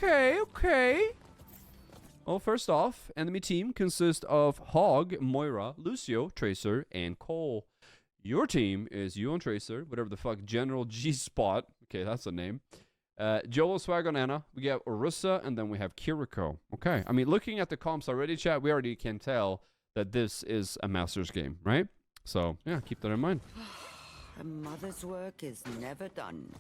Okay. Well, first off, enemy team consists of Hog, Moira, Lucio, Tracer, and Cole. Your team is you and Tracer, whatever the fuck, General G-Spot. Okay, that's a name. Joel, Swag on Anna. We have Orisa, and then we have Kiriko. Okay, I mean, looking at the comps already, chat, we already can tell that this is a Masters game, right? So, yeah, keep that in mind. A mother's work is never done.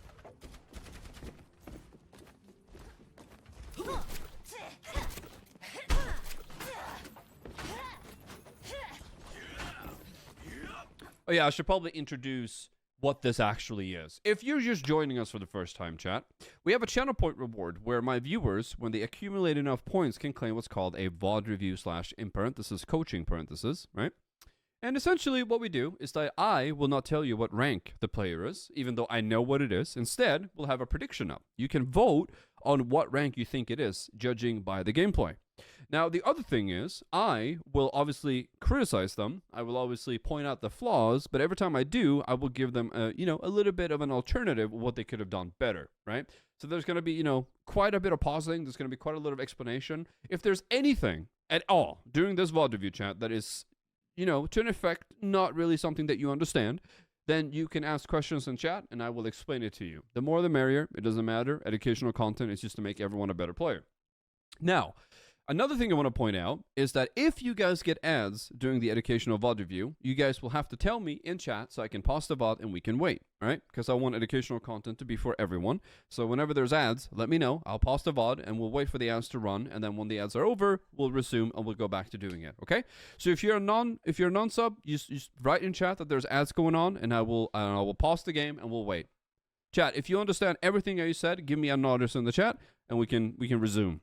Oh yeah, I should probably introduce what this actually is. If you're just joining us for the first time, chat, we have a channel point reward where my viewers, when they accumulate enough points, can claim what's called a VoD review / in parentheses coaching parentheses, right? And essentially what we do is that I will not tell you what rank the player is, even though I know what it is. Instead, we'll have a prediction up. You can vote on what rank you think it is, judging by the gameplay. Now, the other thing is, I will obviously criticize them. I will obviously point out the flaws, but every time I do, I will give them a little bit of an alternative of what they could have done better, right? So there's going to be, quite a bit of pausing. There's going to be quite a lot of explanation. If there's anything at all during this VoD review chat that is, to an effect, not really something that you understand, then you can ask questions in chat and I will explain it to you. The more the merrier. It doesn't matter. Educational content is just to make everyone a better player. Now, another thing I want to point out is that if you guys get ads during the educational VoD review, you guys will have to tell me in chat so I can pause the VoD and we can wait, all right? Because I want educational content to be for everyone. So whenever there's ads, let me know. I'll pause the VoD and we'll wait for the ads to run. And then when the ads are over, we'll resume and we'll go back to doing it, okay? So if you're a non-sub, you write in chat that there's ads going on and I will pause the game and we'll wait. Chat, if you understand everything I said, give me a notice in the chat and we can resume.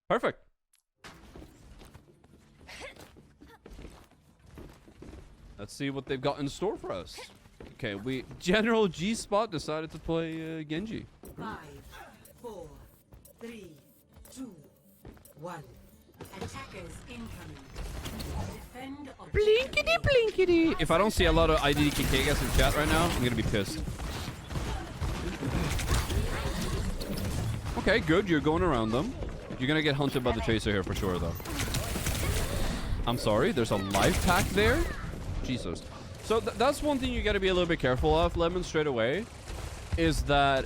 Perfect. Let's see what they've got in store for us. Okay, General G-Spot decided to play Genji. 5, 4, 3, 2, 1. Attackers incoming. Defend Blinkity. If I don't see a lot of iddqd guys in chat right now, I'm gonna be pissed. Okay, good. You're going around them. You're gonna get hunted by the Tracer here for sure, though. I'm sorry, there's a life pack there? Jesus. So that's one thing you gotta be a little bit careful of, Lemon, straight away, is that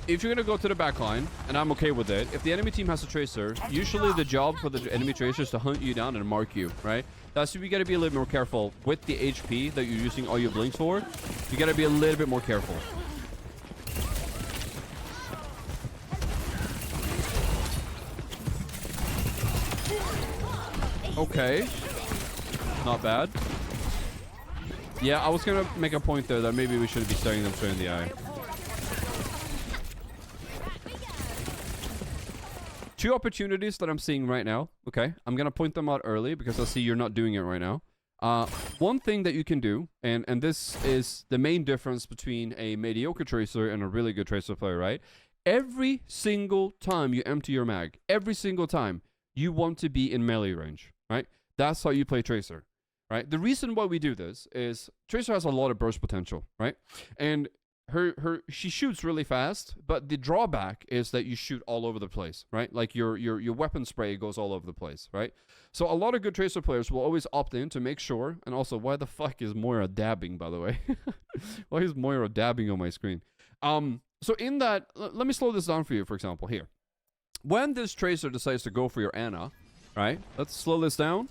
if you're gonna go to the back line, and I'm okay with it, if the enemy team has a Tracer, usually the job for the enemy Tracer is to hunt you down and mark you, right? That's why you gotta be a little bit more careful with the HP that you're using all your blinks for. You gotta be a little bit more careful. Okay. Not bad. Yeah, I was gonna make a point there that maybe we shouldn't be staring them straight in the eye. Two opportunities that I'm seeing right now. Okay, I'm gonna point them out early because I see you're not doing it right now. One thing that you can do, and this is the main difference between a mediocre Tracer and a really good Tracer player, right? Every single time you empty your mag, every single time, you want to be in melee range, right? That's how you play Tracer, right? The reason why we do this is Tracer has a lot of burst potential, right? And she shoots really fast, but the drawback is that you shoot all over the place, right? Like your weapon spray goes all over the place, right? So a lot of good Tracer players will always opt in to make sure. And also, why the fuck is Moira dabbing, by the way? Why is Moira dabbing on my screen? So in that, let me slow this down for you, for example, here. When this Tracer decides to go for your Ana, right? Let's slow this down.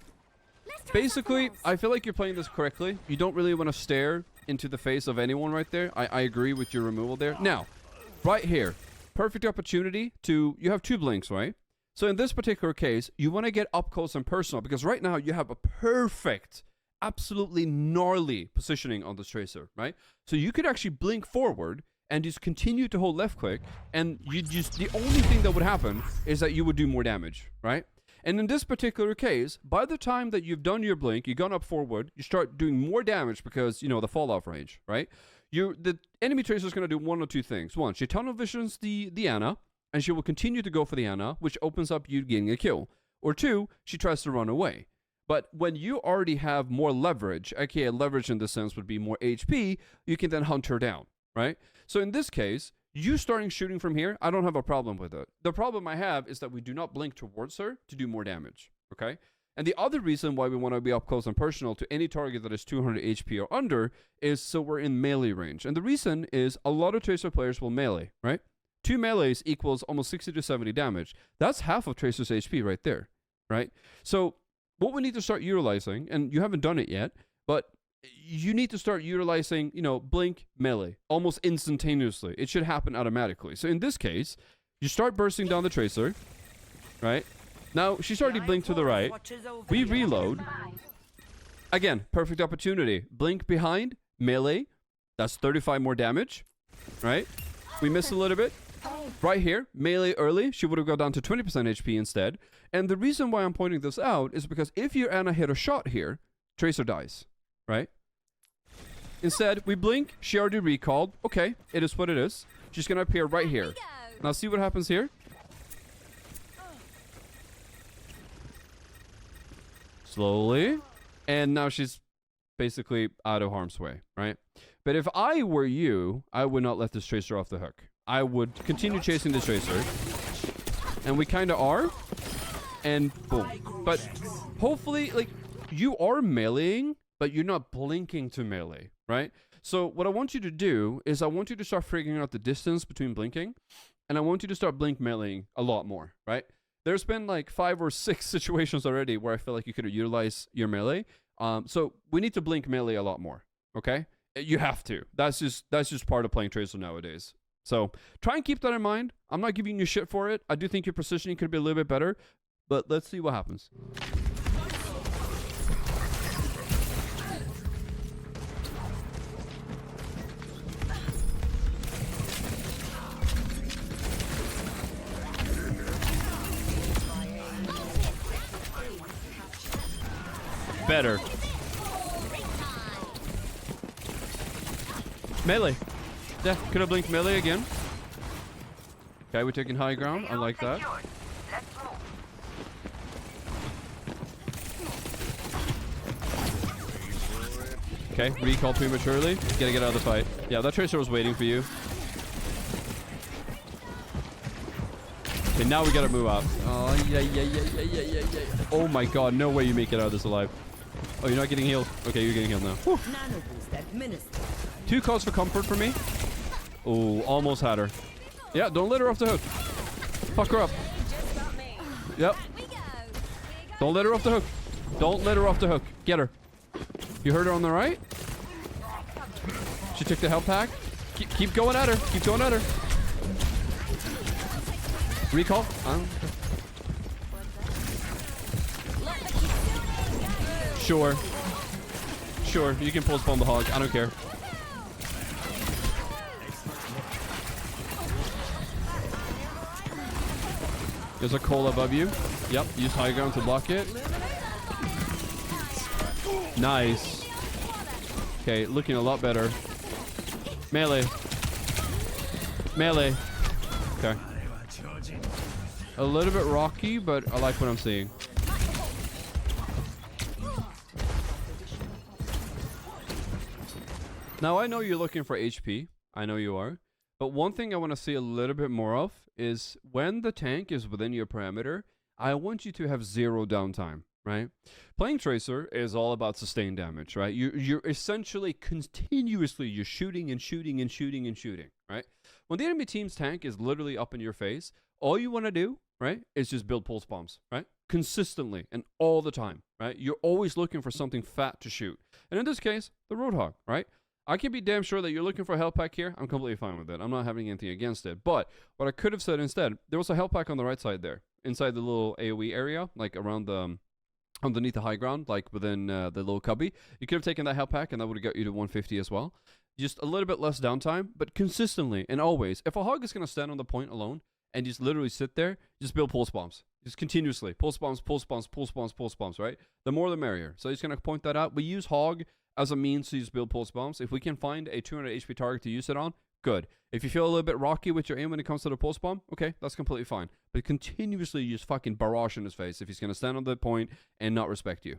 Basically, I feel like you're playing this correctly. You don't really want to stare into the face of anyone right there. I agree with your removal there. Now, right here, perfect opportunity to... You have 2 blinks, right? So in this particular case, you want to get up close and personal because right now you have a perfect, absolutely gnarly positioning on this Tracer, right? So you could actually blink forward and just continue to hold left click, and the only thing that would happen is that you would do more damage, right? And in this particular case, by the time that you've done your blink, you've gone up forward, you start doing more damage because, you know, the fall off range, right? The enemy Tracer is going to do one or two things. One, she tunnel visions the Ana, and she will continue to go for the Ana, which opens up you getting a kill. Or two, she tries to run away. But when you already have more leverage, aka leverage in this sense would be more HP, you can then hunt her down, right? So in this case, you starting shooting from here, I don't have a problem with it. The problem I have is that we do not blink towards her to do more damage, okay? And the other reason why we want to be up close and personal to any target that is 200 HP or under is so we're in melee range. And the reason is a lot of Tracer players will melee, right? 2 melees equals almost 60 to 70 damage. That's half of Tracer's HP right there, right? So what we need to start utilizing, and you haven't done it yet, but you need to start utilizing, you know, blink melee almost instantaneously. It should happen automatically. So in this case, you start bursting down the Tracer, right? Now, she's already blinked to the right. We reload. Again, perfect opportunity. Blink behind, melee. That's 35 more damage, right? We missed a little bit. Right here, melee early. She would have gone down to 20% HP instead. And the reason why I'm pointing this out is because if your Ana hit a shot here, Tracer dies, right? Instead, we blink. She already recalled. Okay, it is what it is. She's going to appear right here. Now, see what happens here? Slowly. And now she's basically out of harm's way, right? But if I were you, I would not let this Tracer off the hook. I would continue chasing this Tracer. And we kind of are. And boom. But hopefully, like, you are meleeing, but you're not blinking to melee, right? So what I want you to do is I want you to start figuring out the distance between blinking. And I want you to start blink meleeing a lot more, right? There's been like 5 or 6 situations already where I feel like you could utilize your melee. So we need to blink melee a lot more, okay? You have to. That's just part of playing Tracer nowadays. So try and keep that in mind. I'm not giving you shit for it. I do think your positioning could be a little bit better, but let's see what happens. Better. Melee. Yeah, could have blinked melee again. Okay, we're taking high ground. I like that. Okay, recall prematurely. Gotta get out of the fight. Yeah, that Tracer was waiting for you. Okay, now we gotta move up. Oh, yeah. Oh my god, no way you make it out of this alive. Oh, you're not getting healed. Okay, you're getting healed now. Whew. 2 calls for comfort for me. Oh, almost had her. Yeah, don't let her off the hook. Fuck her up. Yep. Don't let her off the hook. Don't let her off the hook. Get her. You heard her on the right? She took the health pack. Keep going at her. Keep going at her. Recall. Sure. Sure, you can pulse bomb the hog. I don't care. There's a coal above you. Yep, use high ground to block it. Nice. Okay, looking a lot better. Melee. Melee. Okay. A little bit rocky, but I like what I'm seeing. Now, I know you're looking for HP. I know you are. But one thing I want to see a little bit more of is when the tank is within your parameter, I want you to have 0 downtime, right? Playing Tracer is all about sustained damage, right? You're essentially continuously, you're shooting and shooting and shooting and shooting, right? When the enemy team's tank is literally up in your face, all you want to do, right, is just build pulse bombs, right? Consistently and all the time, right? You're always looking for something fat to shoot. And in this case, the Roadhog, right? I can be damn sure that you're looking for a health pack here. I'm completely fine with it. I'm not having anything against it. But what I could have said instead, there was a health pack on the right side there, inside the little AoE area, like around the, underneath the high ground, like within the little cubby. You could have taken that health pack and that would have got you to 150 as well. Just a little bit less downtime, but consistently and always. If a hog is going to stand on the point alone and just literally sit there, just build pulse bombs. Just continuously. Pulse bombs, pulse bombs, pulse bombs, pulse bombs, right? The more the merrier. So he's going to point that out. We use hog as a means to use build pulse bombs. If we can find a 200 HP target to use it on, good. If you feel a little bit rocky with your aim when it comes to the pulse bomb, okay, that's completely fine. But continuously use fucking barrage in his face if he's going to stand on the point and not respect you.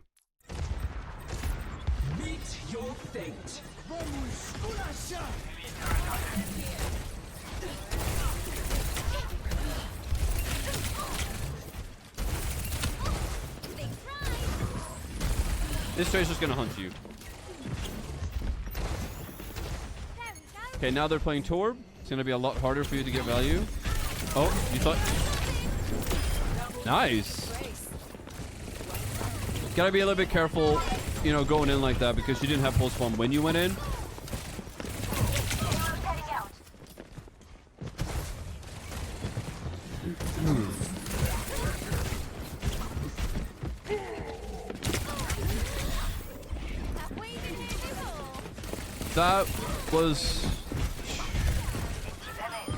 fate. This Tracer's gonna hunt you. Okay, now they're playing Torb. It's gonna be a lot harder for you to get value. Oh, you thought... Nice. Gotta be a little bit careful, you know, going in like that because you didn't have pulse bomb when you went in. That was...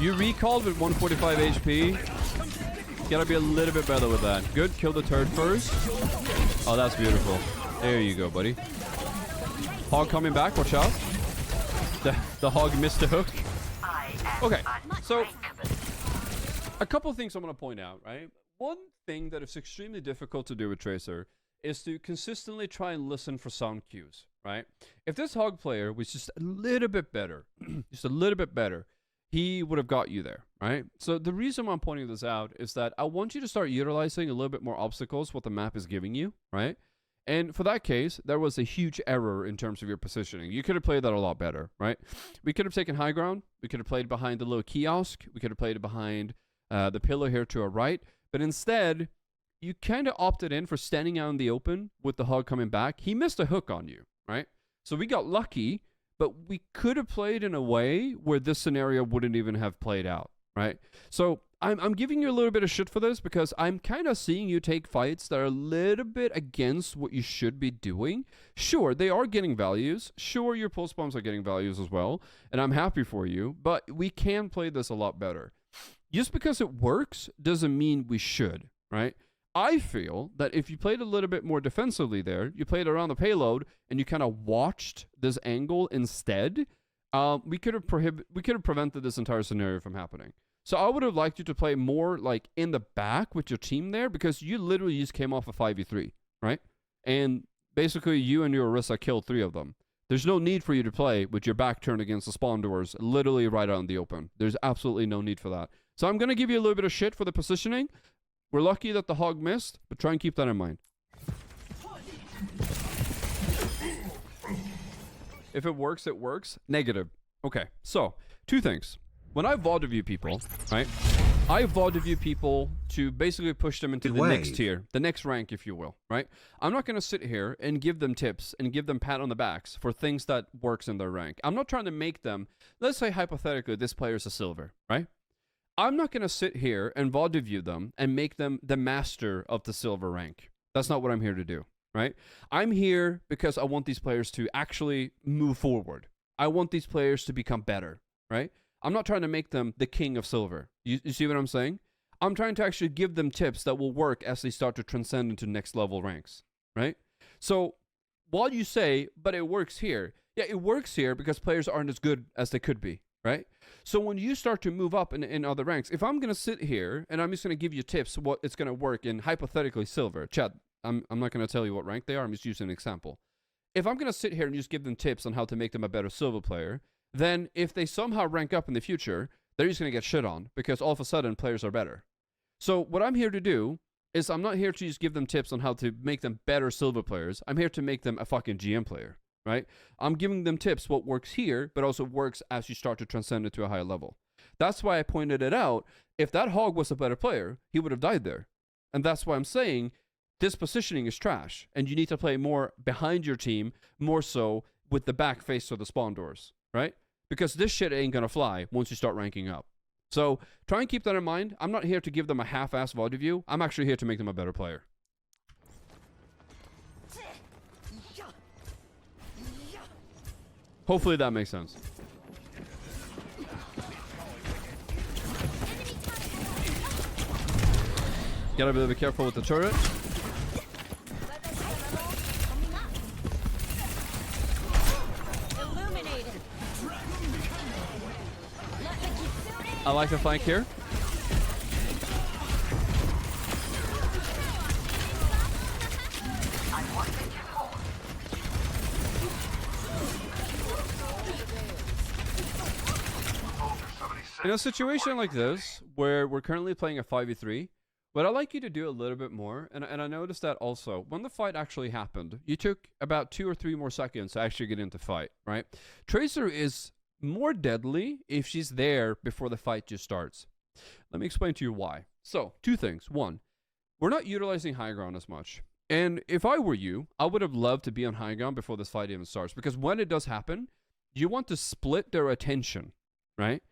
You recalled with 145 HP. Gotta be a little bit better with that. Good, kill the turret first. Oh, that's beautiful. There you go, buddy. Hog coming back, watch out. The hog missed the hook. Okay, so... A couple things I'm gonna point out, right? One thing that is extremely difficult to do with Tracer is to consistently try and listen for sound cues, right? If this hog player was just a little bit better, just a little bit better, he would have got you there, right? So the reason why I'm pointing this out is that I want you to start utilizing a little bit more obstacles what the map is giving you, right? And for that case, there was a huge error in terms of your positioning. You could have played that a lot better, right? We could have taken high ground. We could have played behind the little kiosk. We could have played behind the pillar here to our right. But instead, you kind of opted in for standing out in the open with the hog coming back. He missed a hook on you, right? So we got lucky, but we could have played in a way where this scenario wouldn't even have played out, right? So I'm giving you a little bit of shit for this because I'm kind of seeing you take fights that are a little bit against what you should be doing. Sure, they are getting values. Sure, your pulse bombs are getting values as well, and I'm happy for you, but we can play this a lot better. Just because it works doesn't mean we should, right? I feel that if you played a little bit more defensively there, you played around the payload, and you kind of watched this angle instead, we could have prevented this entire scenario from happening. So I would have liked you to play more like in the back with your team there because you literally just came off a 5v3, right? And basically you and your Orisa killed 3 of them. There's no need for you to play with your back turned against the spawn doors, literally right out in the open. There's absolutely no need for that. So I'm going to give you a little bit of shit for the positioning. We're lucky that the hog missed, but try and keep that in mind. If it works, it works. Negative. Okay, so 2 things. When I VoD review people, right, I VoD review people to basically push them into the next tier, the next rank, if you will, right? I'm not going to sit here and give them tips and give them pat on the backs for things that works in their rank. I'm not trying to make them, let's say hypothetically, this player's a silver, right? I'm not going to sit here and VoD review them and make them the master of the silver rank. That's not what I'm here to do, right? I'm here because I want these players to actually move forward. I want these players to become better, right? I'm not trying to make them the king of silver. You see what I'm saying? I'm trying to actually give them tips that will work as they start to transcend into next level ranks, right? So while you say, but it works here. Yeah, it works here because players aren't as good as they could be, right? So when you start to move up in other ranks, if I'm going to sit here and I'm just going to give you tips what it's going to work in hypothetically silver, Chad, I'm not going to tell you what rank they are. I'm just using an example. If I'm going to sit here and just give them tips on how to make them a better silver player, then if they somehow rank up in the future, they're just going to get shit on because all of a sudden players are better. So what I'm here to do is I'm not here to just give them tips on how to make them better silver players. I'm here to make them a fucking GM player, right? I'm giving them tips what works here, but also works as you start to transcend it to a higher level. That's why I pointed it out. If that hog was a better player, he would have died there. And that's why I'm saying this positioning is trash, and you need to play more behind your team, more so with the back face to the spawn doors. Right? Because this shit ain't gonna fly once you start ranking up. So try and keep that in mind. I'm not here to give them a half-ass VoD review. I'm actually here to make them a better player. Hopefully that makes sense. Gotta be a little bit careful with the turret. I like the flank here. In a situation like this, where we're currently playing a 5v3, what I'd like you to do a little bit more, and I noticed that also, when the fight actually happened, you took about 2 or 3 more seconds to actually get into fight, right? Tracer is more deadly if she's there before the fight just starts. Let me explain to you why. So, 2 things. 1, we're not utilizing high ground as much. And if I were you, I would have loved to be on high ground before this fight even starts, because when it does happen, you want to split their attention, right?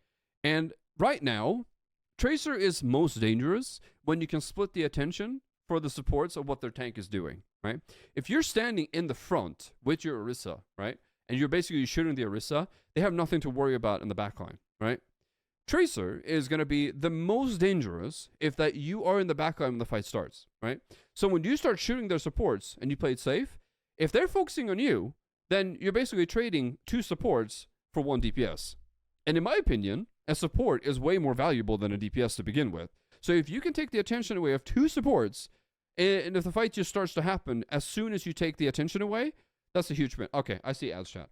And right now, Tracer is most dangerous when you can split the attention for the supports of what their tank is doing, right? If you're standing in the front with your Orisa, right, and you're basically shooting the Orisa, they have nothing to worry about in the backline, right? Tracer is going to be the most dangerous if that you are in the backline when the fight starts, right? So when you start shooting their supports and you play it safe, if they're focusing on you, then you're basically trading 2 supports for 1 DPS. And in my opinion, a support is way more valuable than a DPS to begin with. So if you can take the attention away of 2 supports, and if the fight just starts to happen as soon as you take the attention away, that's a huge win. Okay, I see ads, chat.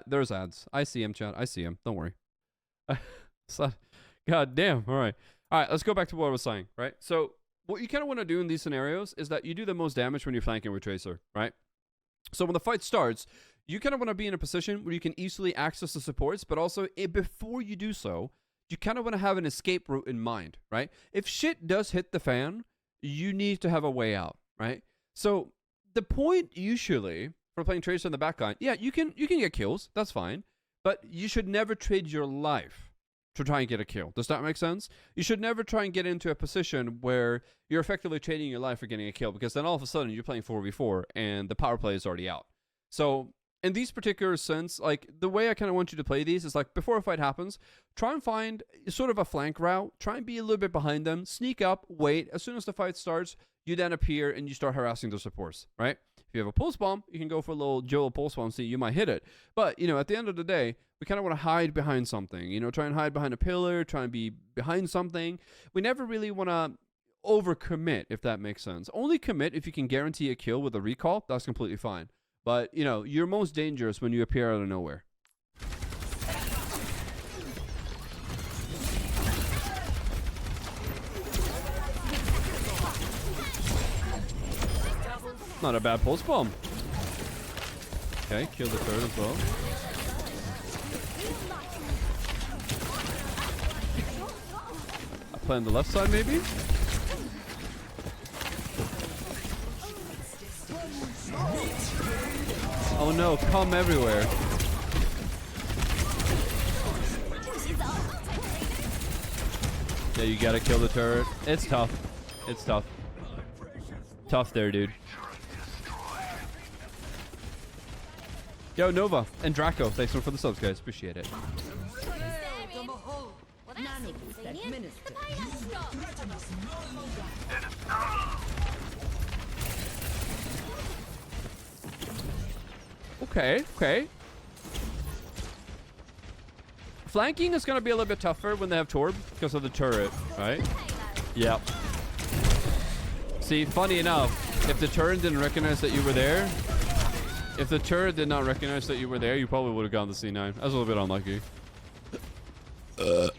There's ads. I see him, chat. I see him. Don't worry. God damn. All right. All right, let's go back to what I was saying, right? So what you kind of want to do in these scenarios is that you do the most damage when you're flanking with Tracer, right? So when the fight starts, you kind of want to be in a position where you can easily access the supports, but also before you do so, you kind of want to have an escape route in mind, right? If shit does hit the fan, you need to have a way out, right? So the point usually for playing Tracer in the backline, yeah, you can get kills, that's fine, but you should never trade your life to try and get a kill. Does that make sense? You should never try and get into a position where you're effectively trading your life for getting a kill, because then all of a sudden you're playing 4v4 and the power play is already out. So in these particular sense, like the way I kind of want you to play these is like before a fight happens, try and find sort of a flank route, try and be a little bit behind them, sneak up, wait. As soon as the fight starts, you then appear and you start harassing the supports, right? If you have a pulse bomb, you can go for a little Joel pulse bomb, see, you might hit it. But, you know, at the end of the day, we kind of want to hide behind something, you know, try and hide behind a pillar, try and be behind something. We never really want to overcommit, if that makes sense. Only commit if you can guarantee a kill with a recall, that's completely fine. But, you know, you're most dangerous when you appear out of nowhere. Not a bad pulse bomb. Okay, kill the turret as well. I play on the left side, maybe? Oh no, come everywhere. Yeah, you gotta kill the turret. It's tough. It's tough. Tough there, dude. Yo, Nova and Draco, thanks for the subs, guys. Appreciate it. Okay. Flanking is going to be a little bit tougher when they have Torb because of the turret, right? Yep. See, funny enough, if the turret didn't recognize that you were there, if the turret did not recognize that you were there, you probably would have gone to C9. That's a little bit unlucky. Enemy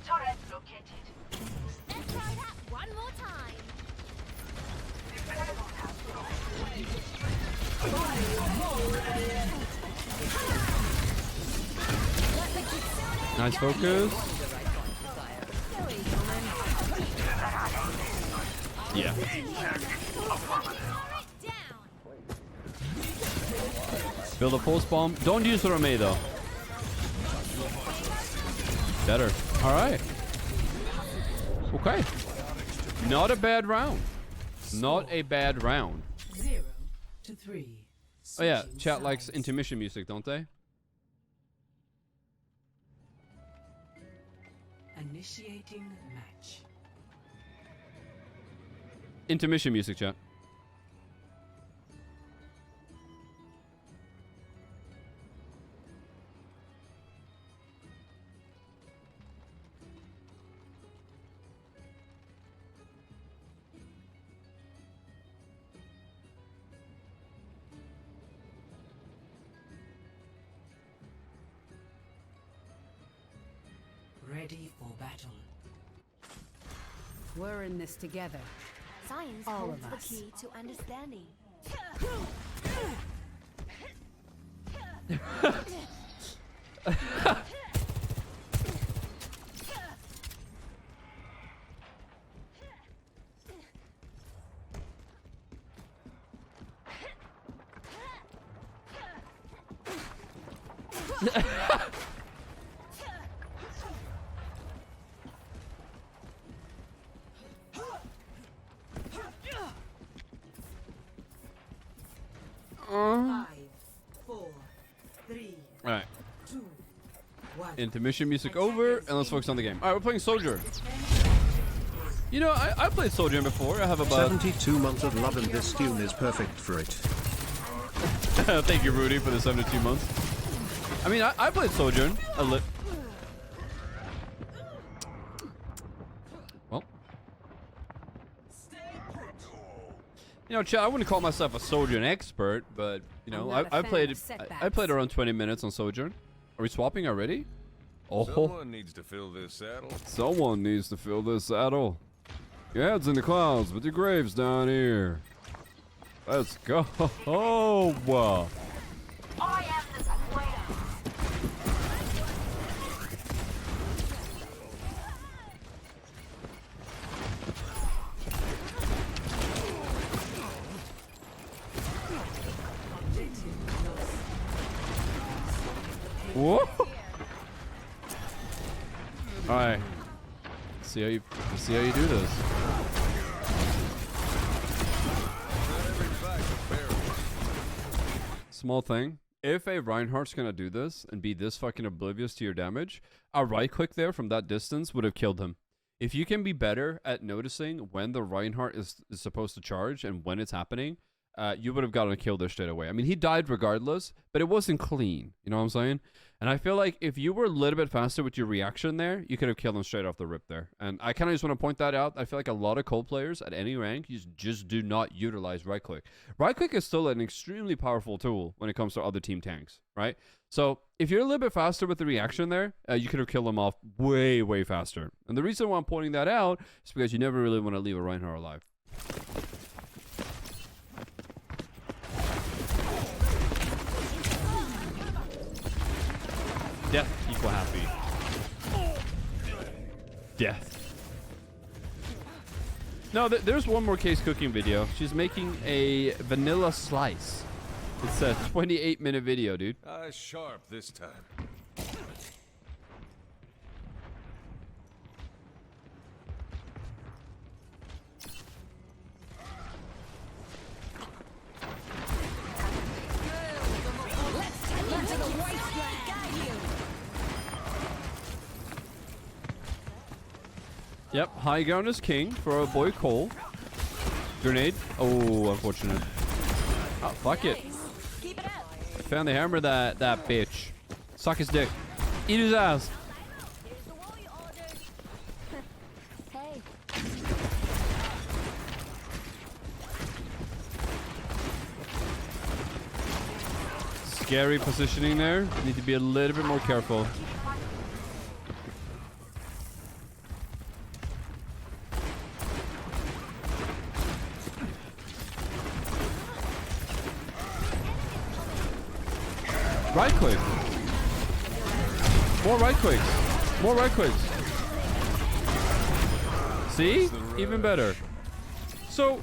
turret located. Let's try that one more time. Nice focus. Yeah. Build a pulse bomb. Don't use it on me though. Better. Alright. Okay. Not a bad round. Not a bad round. 0 to 3. Oh yeah, Switching chat likes sides. intermission music, don't they? Initiating match. Intermission music, chat. ready for battle. We're in this together. Science All holds of the us. key to understanding. Five, four, three, All right. 2, 1. Intermission music over, and let's focus on the game. All right, we're playing Soldier. You know, I played Soldier before. I have about 72 months of love and this tune is perfect for it. Thank you, Rudy, for the 72 months. I mean, I played Sojourn a lit. Well, you know, chat, I wouldn't call myself a Sojourn expert, but you know, I'm not a I fan played of setbacks. I played around 20 minutes on Sojourn. Are we swapping already? Oh, Someone needs to fill this saddle. someone needs to fill this saddle. Your head's in the clouds, but your grave's down here. Let's go. Oh, I am the square. whoa! All right. See how you do this. Small thing. If a Reinhardt's gonna do this and be this fucking oblivious to your damage, a right click there from that distance would have killed him. If you can be better at noticing when the Reinhardt is supposed to charge and when it's happening, you would have gotten a kill there straight away. I mean, he died regardless, but it wasn't clean. You know what I'm saying? And I feel like if you were a little bit faster with your reaction there, you could have killed him straight off the rip there. And I kind of just want to point that out. I feel like a lot of cold players at any rank, you just do not utilize right click. Right click is still an extremely powerful tool when it comes to other team tanks, right? So if you're a little bit faster with the reaction there, you could have killed him off way, way faster. And the reason why I'm pointing that out is because you never really want to leave a Reinhardt alive. Death equal happy. Death. No, there's one more case cooking video. She's making a vanilla slice. It's a 28-minute video, dude. Sharp this time. Yep, high ground is king for our boy Cole. Grenade. Oh, unfortunate. Oh, fuck it. Found the hammer that bitch. Suck his dick. Eat his ass. Here's the wall you ordered. Hey. Scary positioning there. Need to be a little bit more careful. Right click. More right clicks. More right clicks. See? Even better. So,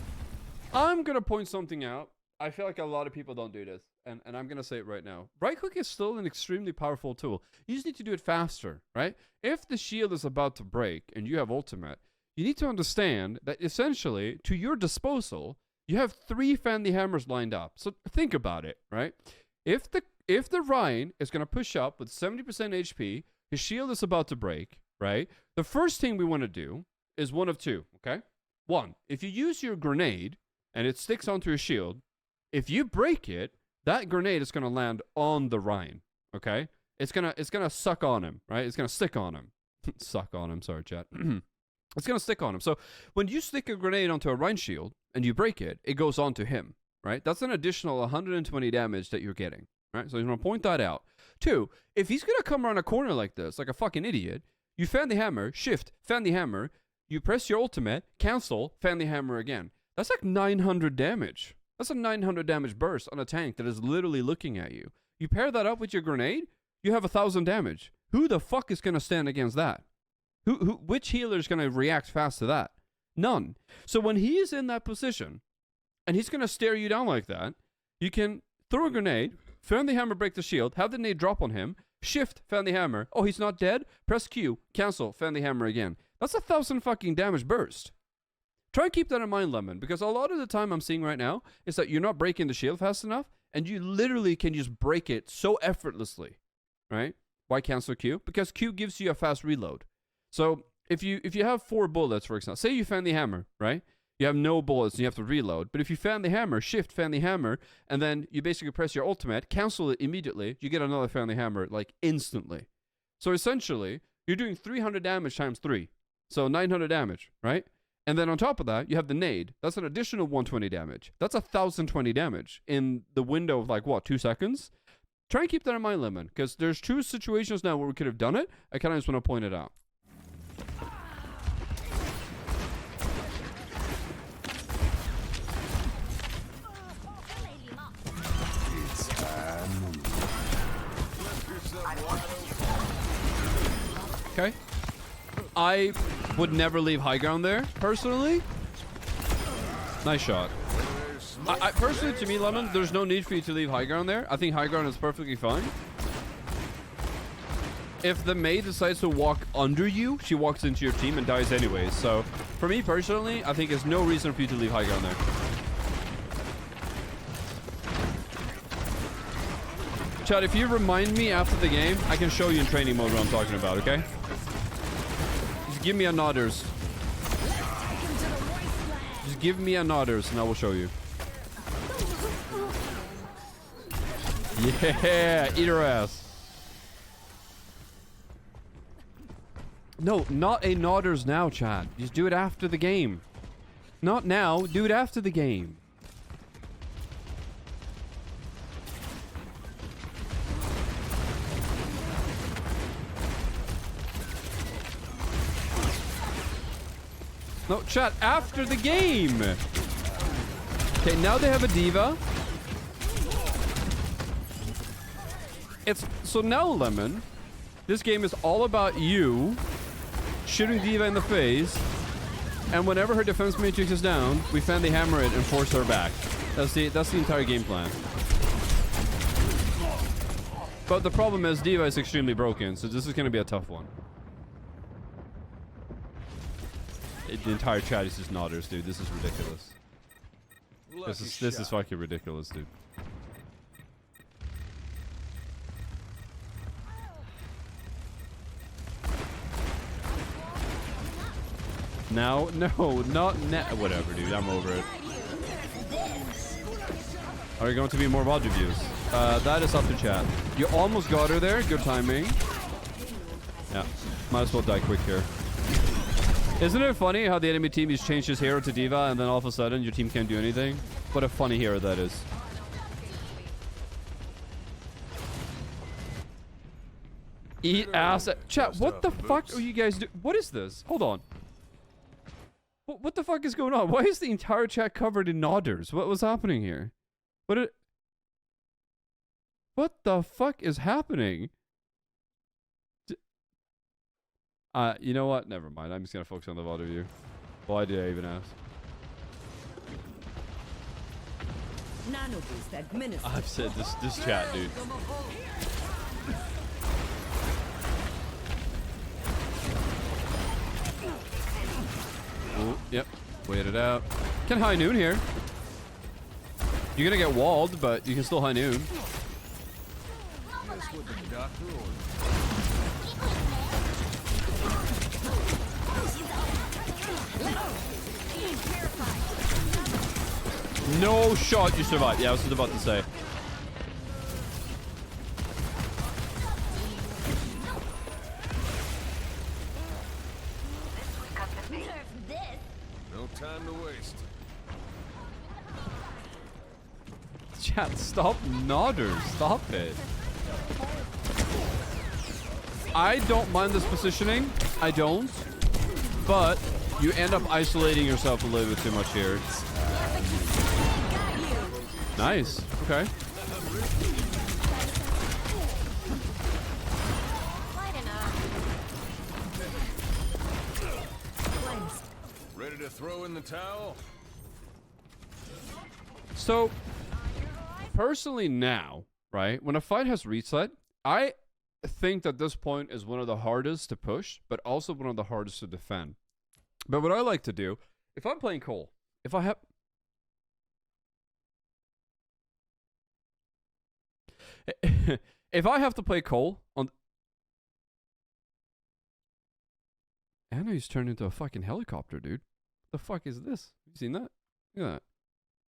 I'm going to point something out. I feel like a lot of people don't do this. And I'm going to say it right now. Right click is still an extremely powerful tool. You just need to do it faster, right? If the shield is about to break and you have ultimate, you need to understand that essentially, to your disposal, you have 3 Fan the Hammers lined up. So think about it, right? If the Ryan is going to push up with 70% HP, his shield is about to break, right? The first thing we want to do is one of two, okay? One, if you use your grenade and it sticks onto your shield, if you break it, that grenade is going to land on the Ryan, okay? It's gonna suck on him, right? It's going to stick on him. Suck on him, sorry, chat. It's going to stick on him. So when you stick a grenade onto a Ryan shield and you break it, it goes onto him, right? That's an additional 120 damage that you're getting, right? So you want to point that out. 2, if he's going to come around a corner like this, like a fucking idiot, You fan the hammer, shift, fan the hammer. You press your ultimate, cancel, fan the hammer again. That's like 900 damage. That's a 900 damage burst on a tank that is literally looking at you. You pair that up with your grenade, you have 1,000 damage. Who the fuck is going to stand against that? Which healer is going to react fast to that? None. So when he is in that position, and he's going to stare you down like that, you can throw a grenade, fan the hammer, break the shield, have the nade drop on him, shift, fan the hammer. Oh, he's not dead? Press Q, cancel, fan the hammer again. That's 1,000 fucking damage burst. Try and keep that in mind, Lemon, because a lot of the time I'm seeing right now is that you're not breaking the shield fast enough, and you literally can just break it so effortlessly, right? Why cancel Q? Because Q gives you a fast reload. So if you have 4 bullets, for example, say you fan the hammer, right? You have no bullets and you have to reload. But if you fan the hammer, shift, fan the hammer, and then you basically press your ultimate, cancel it immediately, you get another fan the hammer like instantly. So essentially, you're doing 300 damage times 3. So 900 damage, right? And then on top of that, you have the nade. That's an additional 120 damage. That's 1,020 damage in the window of like, what, 2 seconds? Try and keep that in mind, Lemon, because there's 2 situations now where we could have done it. I kind of just want to point it out. Okay. I would never leave high ground there, personally. Nice shot. I personally, to me, Lemon, there's no need for you to leave high ground there. I think high ground is perfectly fine. If the Mei decides to walk under you, she walks into your team and dies anyways. So, for me personally, I think there's no reason for you to leave high ground there. Chad, if you remind me after the game, I can show you in training mode what I'm talking about, okay? Just give me a nodders. Just give me a nodders and I will show you. Yeah, eat her ass. No, not a nodders now, Chad. Just do it after the game. Not now, do it after the game. No, chat, after the game. Okay, now they have a diva. It's so now, Lemon, this game is all about you shooting diva in the face, and whenever her defense matrix is down, we fan the hammer it and force her back. That's the entire game plan. But the problem is diva is extremely broken, so this is going to be a tough one. The entire chat is just nodders, dude. This is ridiculous. This is fucking ridiculous, dude. Now, no, not now. Whatever, dude. I'm over it. Are you going to be more VoD reviews? That is up to chat. You almost got her there. Good timing. Yeah. Might as well die quick here. Isn't it funny how the enemy team has changed his hero to diva and then all of a sudden your team can't do anything? What a funny hero that is. Eat ass. Chat, what the fuck are you guys doing? What is this? Hold on. What the fuck is going on? Why is the entire chat covered in nodders? What was happening here? What the fuck is happening? You know what? Never mind. I'm just gonna focus on the VoD review. Why did I even ask? Nano boost administered. I've said this chat, dude. Ooh, yep. Wait it out. Can high noon here. You're gonna get walled, but you can still high noon. That's what the doctor ordered. No shot, you survived. Yeah, I was just about to say. No time to waste. Chat, stop nodders. Stop it. I don't mind this positioning. I don't. But you end up isolating yourself a little bit too much here. Nice. Okay. Ready to throw in the towel? So, personally now, right, when a fight has reset, I think that this point is one of the hardest to push, but also one of the hardest to defend. But what I like to do, if I'm playing Cole, if I have... if I have to play Cole on... Anna, he's turned into a fucking helicopter, dude. What the fuck is this? You seen that? Look at that.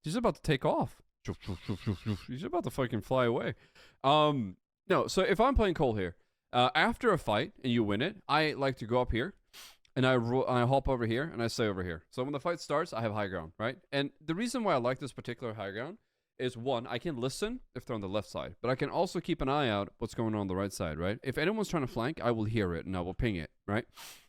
She's about to take off. She's about to fucking fly away. No, so if I'm playing Cole here, after a fight and you win it, I like to go up here and I hop over here and I stay over here. So when the fight starts, I have high ground, right? And the reason why I like this particular high ground is, one, I can listen if they're on the left side, but I can also keep an eye out what's going on the right side, right? If anyone's trying to flank, I will hear it and I will ping it, right?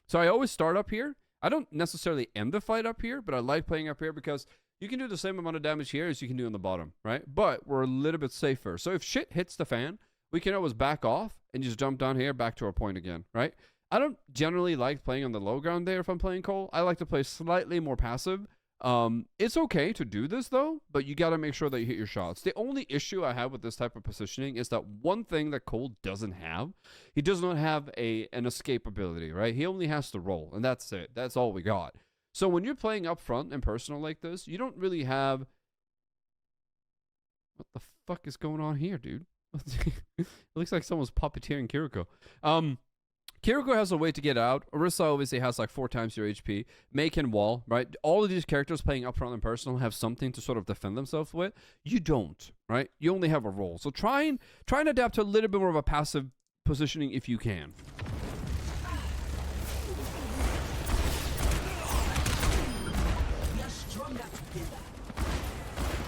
So I always start up here. I don't necessarily end the fight up here, but I like playing up here because you can do the same amount of damage here as you can do on the bottom, right? But we're a little bit safer. So if shit hits the fan, we can always back off and just jump down here back to our point again, right? I don't generally like playing on the low ground there if I'm playing Cole. I like to play slightly more passive. It's okay to do this though, but you got to make sure that you hit your shots. The only issue I have with this type of positioning is that one thing that Cole doesn't have, he does not have an escape ability, right? He only has to roll, and that's it. That's all we got. So when you're playing up front and personal like this, you don't really have... What the fuck is going on here, dude? It looks like someone's puppeteering Kiriko. Kiriko has a way to get out. Orisa obviously has like 4 times your HP. Mei can wall, right? All of these characters playing up front and personal have something to sort of defend themselves with. You don't, right? You only have a roll. So try and adapt to a little bit more of a passive positioning if you can.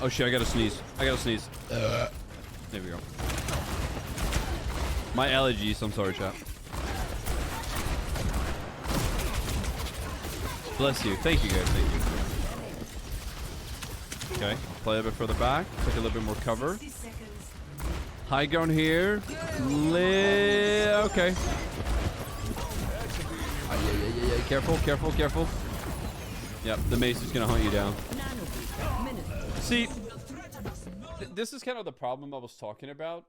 Oh shit, I gotta sneeze. There we go. My allergies, I'm sorry, chat. Bless you. Thank you, guys. Thank you. Okay, play a bit further back. Take a little bit more cover. High ground here. Okay. Yeah. Careful. Yep, the mace is gonna hunt you down. See, this is kind of the problem I was talking about.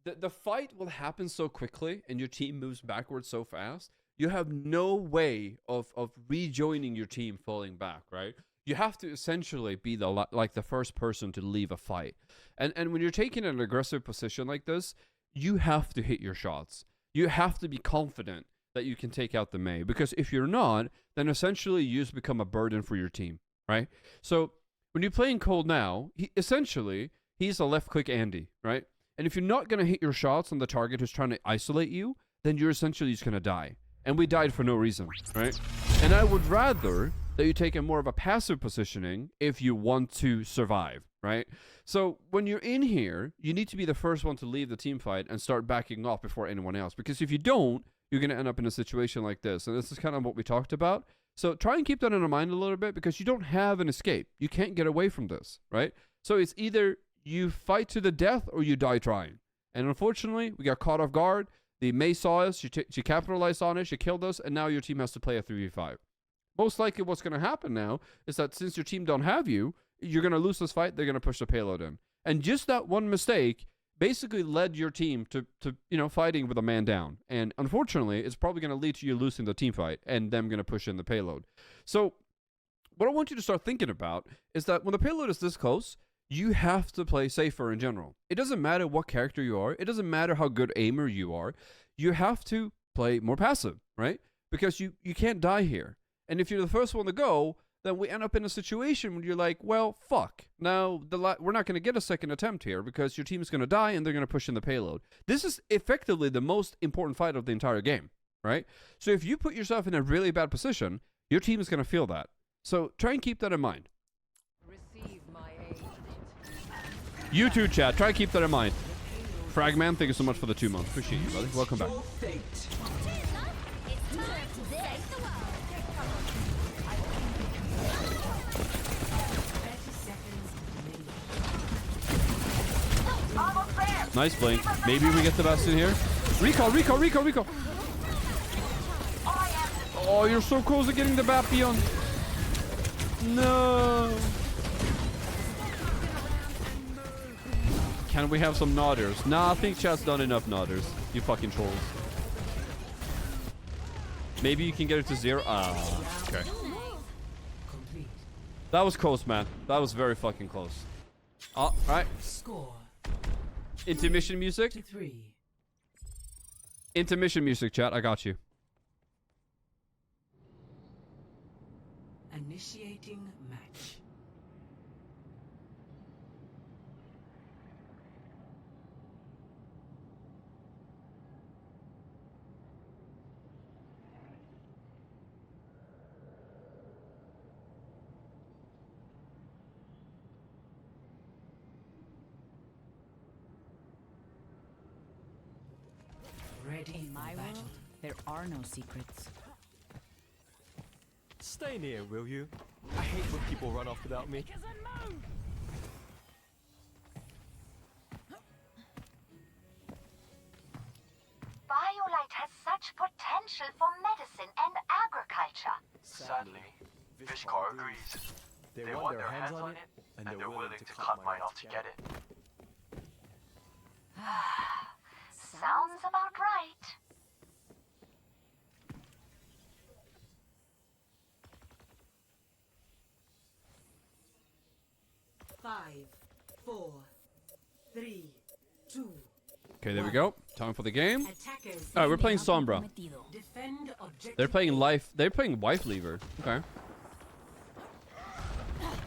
The fight will happen so quickly and your team moves backwards so fast. You have no way of rejoining your team falling back, right? You have to essentially be the first person to leave a fight. And when you're taking an aggressive position like this, you have to hit your shots. You have to be confident that you can take out the Mei. Because if you're not, then essentially you just become a burden for your team, right? So when you're playing Cole now, he's a left-click Andy, right? And if you're not going to hit your shots on the target who's trying to isolate you, then you're essentially just going to die. And we died for no reason, right? And I would rather that you take a more of a passive positioning if you want to survive, right? So when you're in here, you need to be the first one to leave the team fight and start backing off before anyone else. Because if you don't, you're going to end up in a situation like this. And this is kind of what we talked about. So try and keep that in mind a little bit because you don't have an escape. You can't get away from this, right? So it's either you fight to the death or you die trying. And unfortunately, we got caught off guard. The Mei saw us, she capitalized on it, she killed us, and now your team has to play a 3v5. Most likely what's going to happen now is that since your team don't have you, you're going to lose this fight, they're going to push the payload in. And just that one mistake basically led your team to fighting with a man down. And unfortunately, it's probably going to lead to you losing the team fight and them going to push in the payload. So what I want you to start thinking about is that when the payload is this close, you have to play safer in general. It doesn't matter what character you are. It doesn't matter how good aimer you are. You have to play more passive, right? Because you can't die here. And if you're the first one to go, then we end up in a situation where you're like, well, fuck. Now, we're not going to get a second attempt here because your team's going to die and they're going to push in the payload. This is effectively the most important fight of the entire game, right? So if you put yourself in a really bad position, your team is going to feel that. So try and keep that in mind. Receive my aid. You too, chat. Try and keep that in mind. Fragman, thank you so much for the 2 months. Appreciate you, brother. Welcome back. It's time to save the world. 30 seconds remaining. Almost there. Nice blink. Maybe we get the best in here. Recall, recall, recall, recall. Oh, you're so close to getting the Bapion. No. Can we have some nodders? Nah, I think chat's done enough nodders. You fucking trolls. Maybe you can get it to 0. Ah, okay. Complete. That was close, man. That was very fucking close. All right. Score Intermission music. 3. Intermission music, chat. I got you. Initiating match. Ready In my for battle. world, there are no secrets. Stay near, will you? I hate when people run off without me. Biolite has such potential for medicine and agriculture. Sadly, Vishkar agrees. They want their hands on it, and they're willing to cut mine off to get it. Sounds about right. Five, 4, 3, 2. Okay, there we go. Time for the game. Attackers. All right, we're playing Sombra. Defend objective. They're playing life. They're playing wife lever. Okay.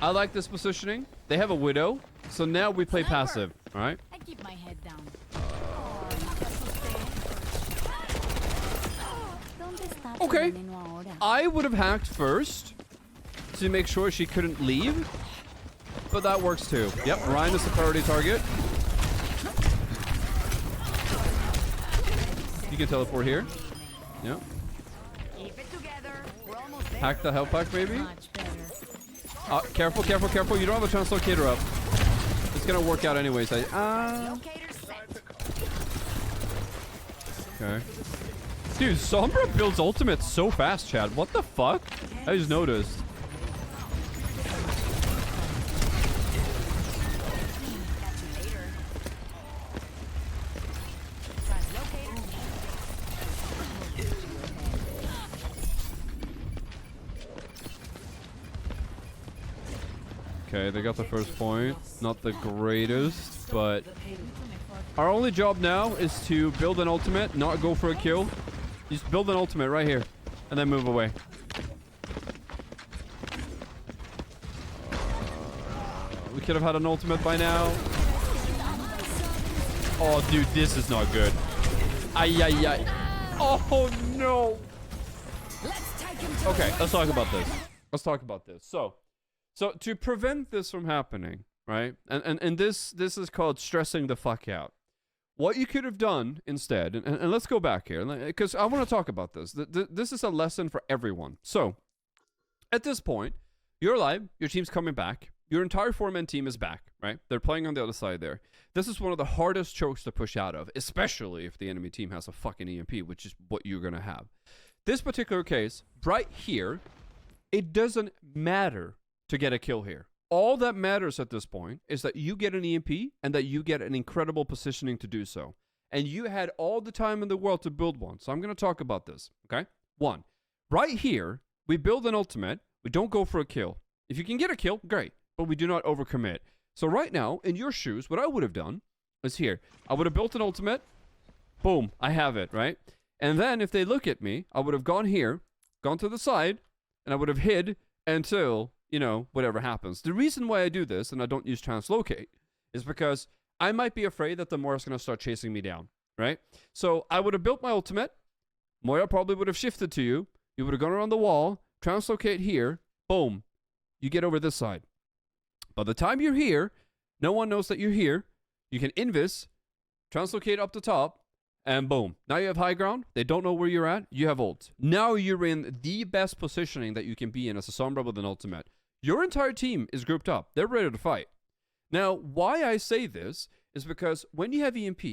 I like this positioning. They have a widow, so now we play passive. All right. I keep my head down. Okay. I would have hacked first to make sure she couldn't leave, but that works too. Yep, Ryan is the priority target. You can teleport here. Yep. Keep it together. We're almost there. Hack the health pack, maybe. Much better. Careful, careful, careful. You don't have a translocator up. It's gonna work out anyways. Locator set. Okay. Dude, Sombra builds ultimate so fast, Chad. What the fuck? I just noticed. Catch you later. Translocator. Okay, they got the first point. Not the greatest, but our only job now is to build an ultimate, not go for a kill. Just build an ultimate right here, and then move away. We could have had an ultimate by now. Oh, dude, this is not good. Ay, ay, ay. Oh, no. Okay, let's talk about this. Let's talk about this. So to prevent this from happening, right? And this is called stressing the fuck out. What you could have done instead, and let's go back here, because I want to talk about this. This is a lesson for everyone. So, at this point, you're alive, your team's coming back, your entire 4-man team is back, right? They're playing on the other side there. This is one of the hardest chokes to push out of, especially if the enemy team has a fucking EMP, which is what you're going to have. This particular case, right here, it doesn't matter to get a kill here. All that matters at this point is that you get an EMP and that you get an incredible positioning to do so. And you had all the time in the world to build one. So I'm going to talk about this, okay? 1, right here, we build an ultimate. We don't go for a kill. If you can get a kill, great. But we do not overcommit. So right now, in your shoes, what I would have done is here. I would have built an ultimate. Boom, I have it, right? And then if they look at me, I would have gone here, gone to the side, and I would have hid until, you know, whatever happens. The reason why I do this and I don't use translocate is because I might be afraid that the Moira's going to start chasing me down, right? So I would have built my ultimate. Moira probably would have shifted to you. You would have gone around the wall, translocate here, boom. You get over this side. By the time you're here, no one knows that you're here. You can invis, translocate up the top, and boom. Now you have high ground. They don't know where you're at. You have ult. Now you're in the best positioning that you can be in as a Sombra with an ultimate. Your entire team is grouped up. They're ready to fight. Now, why I say this is because when you have EMP,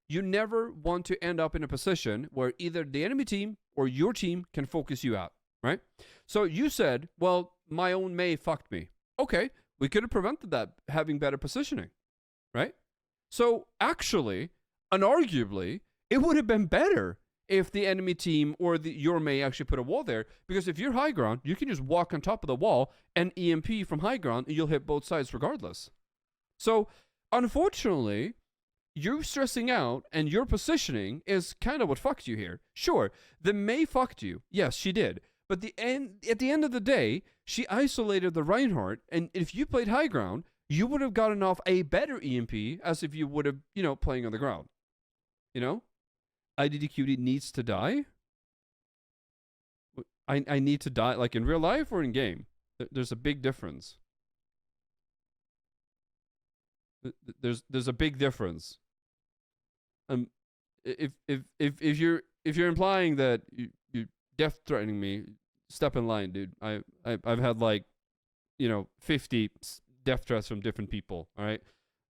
you never want to end up in a position where either the enemy team or your team can focus you out, right? So you said, well, my own Mei fucked me. Okay, we could have prevented that having better positioning, right? So actually, and arguably, it would have been better if the enemy team or your Mei actually put a wall there, because if you're high ground, you can just walk on top of the wall and EMP from high ground and you'll hit both sides regardless. So unfortunately, you stressing out and your positioning is kind of what fucked you here. Sure, the Mei fucked you. Yes, she did. But at the end of the day, she isolated the Reinhardt, and if you played high ground, you would have gotten off a better EMP as if you would have, playing on the ground. iddqd needs to die? I need to die, like in real life or in game? There's a big difference. There's a big difference. If you're implying that you death threatening me, step in line, dude. I've had 50 death threats from different people. All right,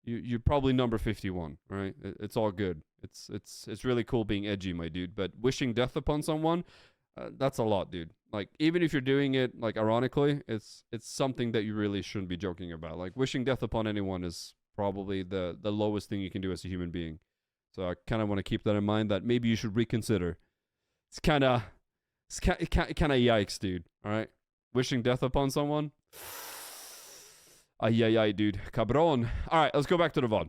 you're probably number 51. All right, it's all good. It's really cool being edgy, my dude. But wishing death upon someone, that's a lot, dude. Like, even if you're doing it like ironically, it's something that you really shouldn't be joking about. Like, wishing death upon anyone is probably the lowest thing you can do as a human being. So I kind of want to keep that in mind, that maybe you should reconsider. It's kind of yikes, dude. All right, wishing death upon someone. Ay, dude. Cabron. All right, let's go back to the VoD.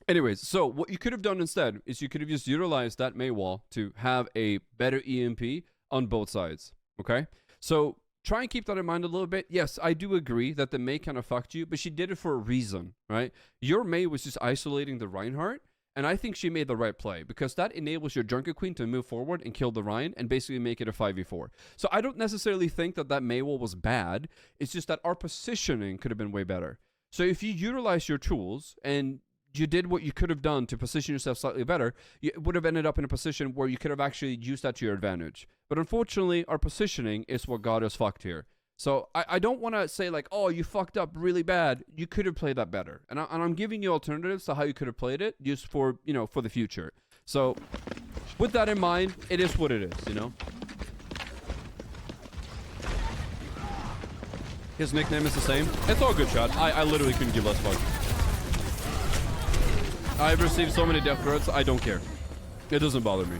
Anyways, so what you could have done instead is you could have just utilized that Mei wall to have a better EMP on both sides. Okay, so try and keep that in mind a little bit. Yes, I do agree that the Mei kind of fucked you, but she did it for a reason, right? Your Mei was just isolating the Reinhardt, and I think she made the right play, because that enables your Junker Queen to move forward and kill the Rein and basically make it a 5v4. So I don't necessarily think that Mei wall was bad. It's just that our positioning could have been way better. So if you utilize your tools and you did what you could have done to position yourself slightly better, you would have ended up in a position where you could have actually used that to your advantage. But unfortunately, our positioning is what got us fucked here. So I don't want to say like, oh, you fucked up really bad. You could have played that better. And I'm giving you alternatives to how you could have played it, just for, for the future. So with that in mind, it is what it is, His nickname is the same. It's all good, shot. I literally couldn't give less fuck. I've received so many death threats, I don't care. It doesn't bother me.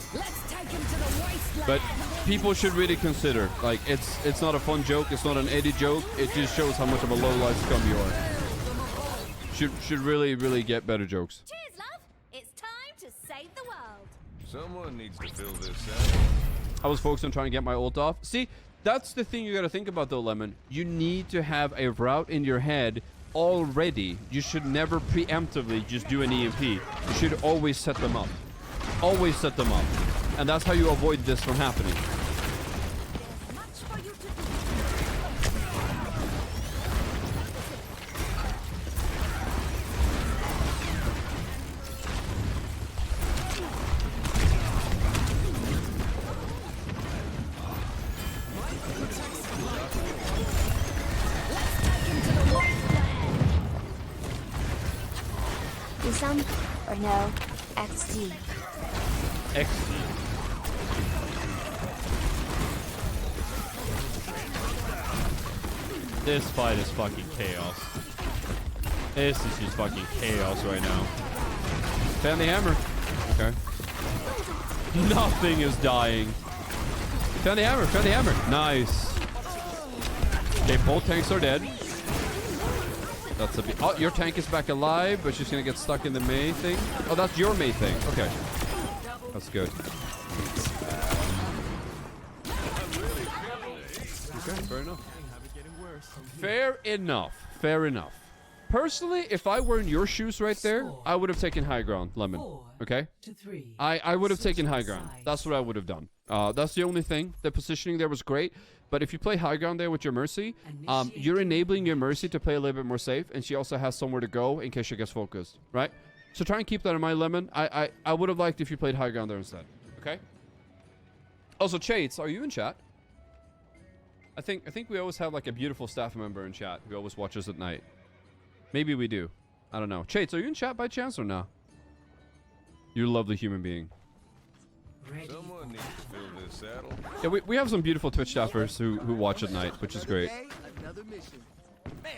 But people should really consider, like, it's not a fun joke, it's not an Eddie joke, it just shows how much of a low-life scum you are. Should really get better jokes. Cheers, love. It's time to save the world. Someone needs to fill this out. I was focused on trying to get my ult off. See, that's the thing you gotta think about though, Lemon. You need to have a route in your head already. You should never preemptively just do an EMP. You should always set them up. Always set them up. And that's how you avoid this from happening. There's much for you to do. Do some or no? XD. XD. This fight is fucking chaos. This is just fucking chaos right now. Fan the hammer. Okay. Nothing is dying. Fan the hammer. Fan the hammer. Nice. Okay, both tanks are dead. That's a bit. Oh, your tank is back alive, but she's gonna get stuck in the Mei thing. Oh, that's your Mei thing. Okay. That's good. Okay, fair enough. Fair enough. Fair enough. Personally, if I were in your shoes right there, I would have taken high ground, Lemon. Okay? I would have taken high ground. That's what I would have done. That's the only thing. The positioning there was great. But if you play high ground there with your Mercy, you're enabling your Mercy to play a little bit more safe. And she also has somewhere to go in case she gets focused. Right? So try and keep that in mind, Lemon. I would have liked if you played high ground there instead. Okay? Also, Chates, are you in chat? I think we always have like a beautiful staff member in chat who always watches at night. Maybe we do. I don't know. Chates, are you in chat by chance or no? You're a lovely human being. Someone needs to fill this saddle. Yeah, we have some beautiful Twitch staffers who watch at night, which is great. Another mission. Man,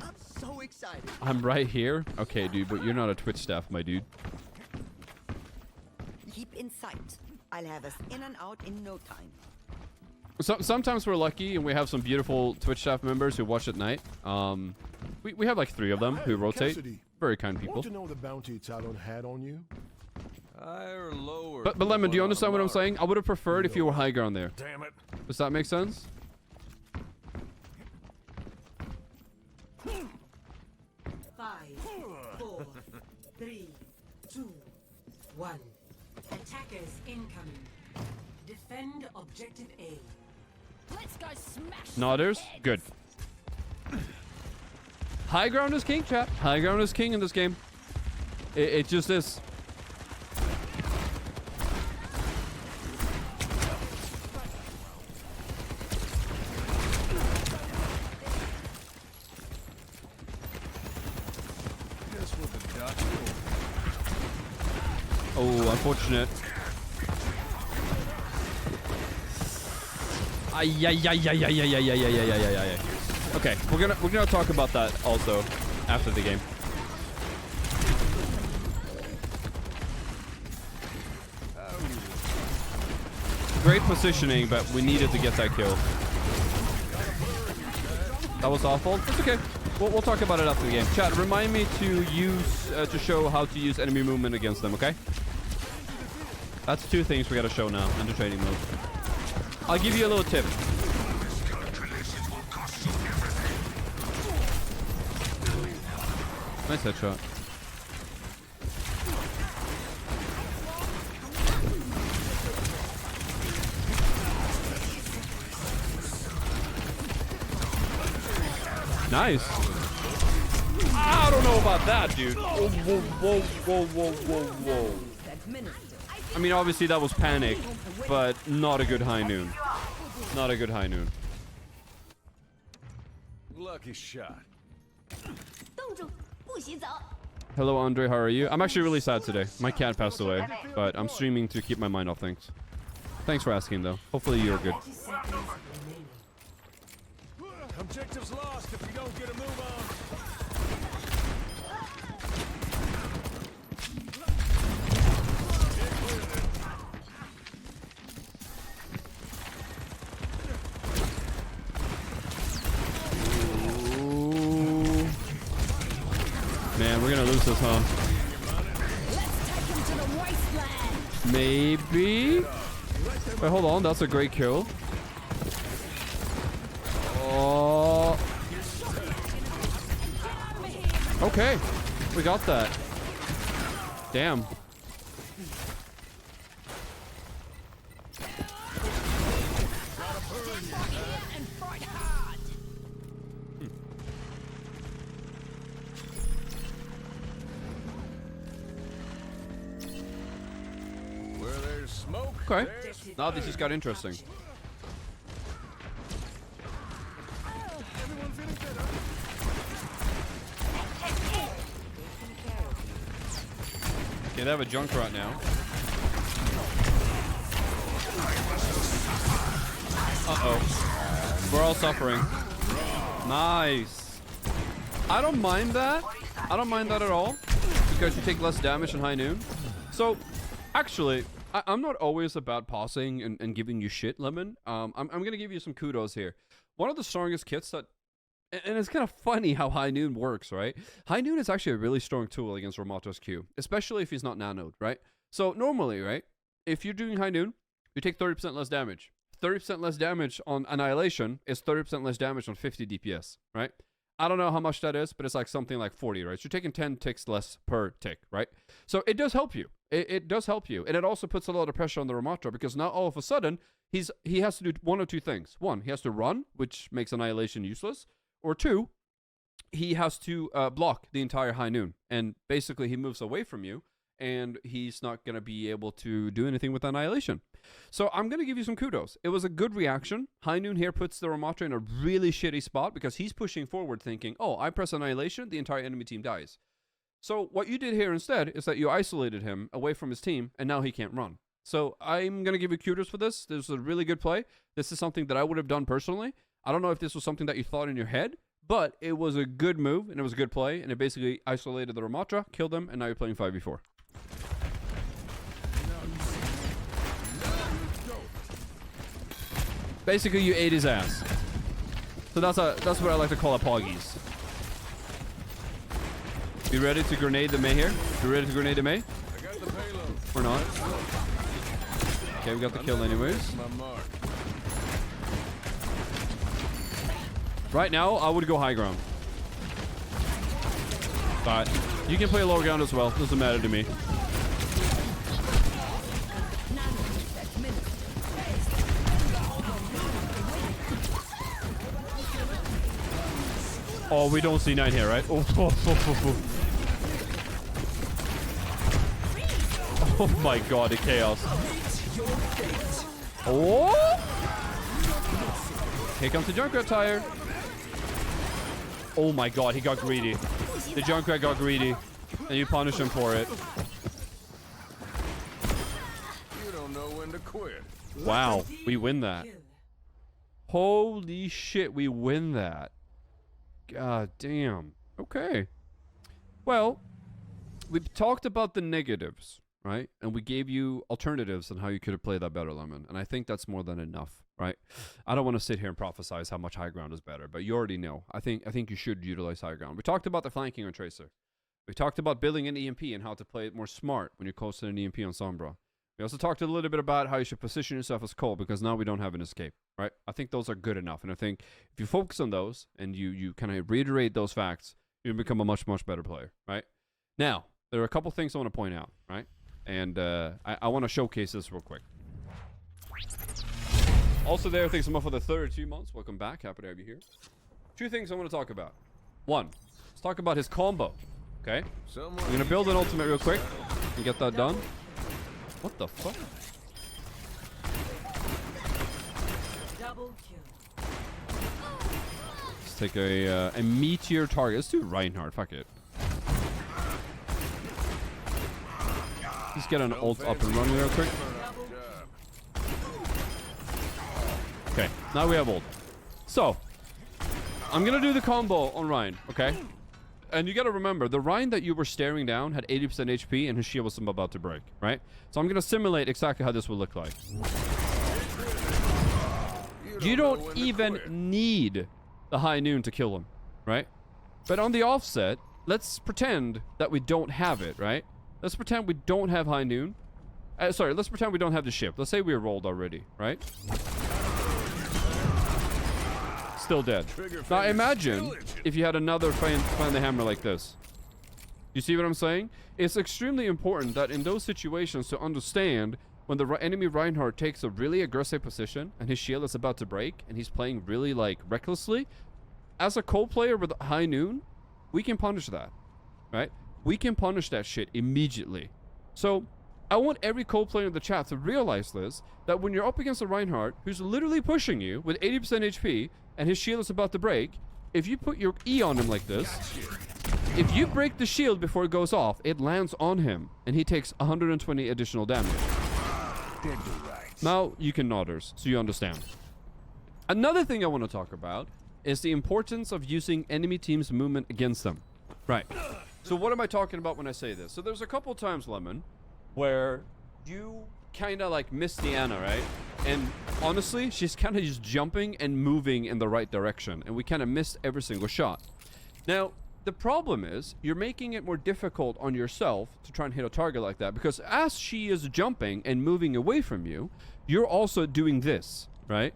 I'm so excited. I'm right here? Okay, dude, but you're not a Twitch staff, my dude. Keep in sight. I'll have us in and out in no time. Sometimes we're lucky and we have some beautiful Twitch staff members who watch at night. We have like 3 of them who rotate. Cassidy, Very kind people. want to know the bounty Talon had on you? Higher or lower? But Lemon, do you understand what I'm saying? I would have preferred if you were high ground there. Damn it. Does that make sense? 5, 4, 3, 2, 1. Attackers incoming. Defend objective A. Let's go smash. Nodders? Good. High ground is king, chat. High ground is king in this game. It just is. Oh, unfortunate. Okay, we're gonna talk about that also after the game. Great positioning, but we needed to get that kill. That was awful. It's okay. We'll talk about it after the game. Chat, remind me to use to show how to use enemy movement against them. Okay. That's 2 things we gotta show now in the training mode. I'll give you a little tip. Nice headshot. Nice. I don't know about that, dude. Whoa, whoa, whoa, whoa, whoa, whoa. I mean, obviously that was panic, but not a good high noon. Not a good high noon. Lucky shot. Hello, Andre. How are you? I'm actually really sad today. My cat passed away, but I'm streaming to keep my mind off things. Thanks for asking, though. Hopefully you're good. Objective's lost if we don't get a move on. Ooh. Man, we're gonna lose this, huh? Maybe. Wait, hold on. That's a great kill. Oh. Okay. We got that. Damn. Where there's smoke. Okay. Now this just got interesting. Okay, they have a Junkrat now. Uh-oh. We're all suffering. Nice. I don't mind that. I don't mind that at all. Because you take less damage in high noon. So, actually, I'm not always about pausing and giving you shit, Lemon. I'm going to give you some kudos here. One of the strongest kits that... And it's kind of funny how High Noon works, right? High Noon is actually a really strong tool against Ramato's Q, especially if he's not nanoed, right? So normally, right, if you're doing High Noon, you take 30% less damage. 30% less damage on Annihilation is 30% less damage on 50 DPS, right? I don't know how much that is, but it's like something like 40, right? So you're taking 10 ticks less per tick, right? So it does help you. It does help you. And it also puts a lot of pressure on the Ramato because now all of a sudden, he has to do 1 or 2 things. 1, he has to run, which makes Annihilation useless. Or 2, he has to block the entire high noon, and basically he moves away from you, and he's not going to be able to do anything with Annihilation. So I'm going to give you some kudos. It was a good reaction. High noon here puts the Ramatra in a really shitty spot because he's pushing forward thinking, oh, I press Annihilation, the entire enemy team dies. So what you did here instead is that you isolated him away from his team, and now he can't run. So I'm going to give you kudos for this. This was a really good play. This is something that I would have done personally. I don't know if this was something that you thought in your head, but it was a good move, and it was a good play, and it basically isolated the Ramatra, killed them, and now you're playing 5v4. Basically, you ate his ass. So that's what I like to call a poggies. You ready to grenade the Mei here? You ready to grenade the Mei? I got the payload. Or not? Okay, we got the kill anyways. My mark. Right now, I would go high ground. But you can play lower ground as well. Doesn't matter to me. Oh, we don't see 9 here, right? Oh my god, the chaos. Oh! Here comes the Junkrat tire. Oh my god, he got greedy. The Junkrat got greedy. And you punish him for it. You don't know when to quit. Wow, we win that. Holy shit, we win that. God damn. Okay. Well, we've talked about the negatives, right? And we gave you alternatives on how you could have played that better, Lemon. And I think that's more than enough, right? I don't want to sit here and prophesize how much high ground is better, but you already know. I think you should utilize high ground. We talked about the flanking on Tracer. We talked about building an EMP and how to play it more smart when you're close to an EMP on Sombra. We also talked a little bit about how you should position yourself as Cole, because now we don't have an escape, right? I think those are good enough. And I think if you focus on those and you kind of reiterate those facts, you become a much, much better player, right? Now, there are a couple things I want to point out, right? And I want to showcase this real quick. Also there, thanks so much for the 32 months. Welcome back. Happy to have you here. 2 things I want to talk about. 1, let's talk about his combo, okay? I'm going to build an ultimate real quick and get that done. What the fuck? Double kill. Let's take a meteor target. Let's do Reinhardt. Fuck it. Let's get an ult up and running real quick. Okay, now we have ult. So, I'm gonna do the combo on Ryan, okay? And you gotta remember, the Ryan that you were staring down had 80% HP and his shield was about to break, right? So I'm gonna simulate exactly how this would look like. You don't even need the high noon to kill him, right? But on the offset, let's pretend that we don't have it, right? Let's pretend we don't have high noon. Sorry, let's pretend we don't have the ship. Let's say we're rolled already, right? Still dead. Now imagine if you had another find the hammer like this. You see what I'm saying? It's extremely important that in those situations to understand when the enemy Reinhardt takes a really aggressive position and his shield is about to break and he's playing really like recklessly, as a Cole player with high noon, we can punish that, right? We can punish that shit immediately. So I want every Cole player in the chat to realize this, that when you're up against a Reinhardt who's literally pushing you with 80% HP and his shield is about to break, if you put your E on him like this, if you break the shield before it goes off, it lands on him and he takes 120 additional damage. Now you can nodders, so you understand. Another thing I want to talk about is the importance of using enemy team's movement against them. Right. So what am I talking about when I say this? So there's a couple times, Lemon, where you kind of like miss Diana, right? And honestly, she's kind of just jumping and moving in the right direction, and we kind of missed every single shot. Now, the problem is you're making it more difficult on yourself to try and hit a target like that, because as she is jumping and moving away from you, you're also doing this, right?